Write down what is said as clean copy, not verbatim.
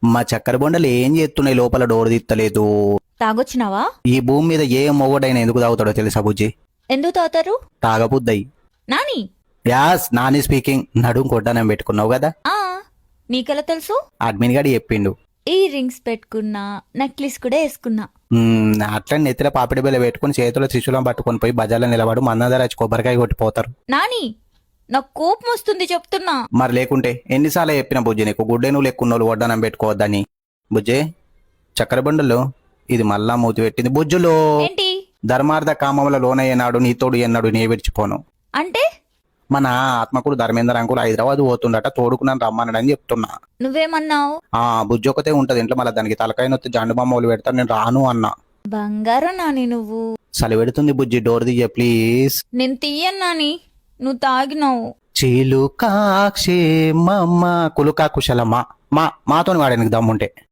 మా చక్కెర బొండలు ఏం చేస్తున్నాయి, లోపల డోర్ తీత్తలేదు. తాగొచ్చినావా? ఈ భూమి మీద ఏ మొగడైనా ఎందుకు తాగుతాడో తెలుసా బుజ్జి? ఎందుకు తాగుతారు? తాగబుద్దయి. నాని. Yes, Nani speaking. నడుం కొట్టానం పెట్టుకున్నావు కదా. ఆ నీకెలా తెలుసు? అడ్మిన్ గాడు చెప్పిండు. ఇయర్ రింగ్స్ పెట్టుకున్నా, నెక్లెస్ కూడా వేసుకున్నా. అట్లా నెత్తిల పాపిడి బిల్ల పెట్టుకుని చేతిలో త్రిశూలం పట్టుకొని పోయి బజార్లో నిలబడు మందర కొబ్బరికాయ కొట్టిపోతారు. నాని, నాకు కోపం వస్తుంది చెప్తున్నా. మరి లేకుంటే ఎన్నిసార్లు చెప్పిన బుజ్జి నీకు, గుడ్డే నువ్వు లెక్కున్నోళ్ళు వడ్డానం పెట్టుకోవద్దని. బుజ్జే, చక్కెర బండలు ఇది మళ్ళా మూతి పెట్టింది. బుజ్జులో ఏంటి? ధర్మార్థ కామముల లోనయ్యనాడు నీతోడు ఎన్నాడు నే విడిచిపోను. అంటే మన ఆత్మకుడు ధర్మేంద్ర అంకులు హైదరాబాద్ పోతుండట, తోడుకున్నాను రమ్మన్నాడని చెప్తున్నా. నువ్వేమన్నావు? బుజ్జి ఒకతే ఉంటది ఇంట్లో, మళ్ళీ దానికి తలకాయ నొత్తి జండు బొమ్మలు పెడతాను, నేను రాను అన్నా. బంగారం నాని నువ్వు. సలి పెడుతుంది బుజ్జి, డోర్ దియ్య ప్లీజ్. నేను తీయను నాని, నువ్వు తాగినావు. చిలుకాక్షే మమ్మ కులుకా కుశలమా మాతోని వాడడానికి దమ్ముంటే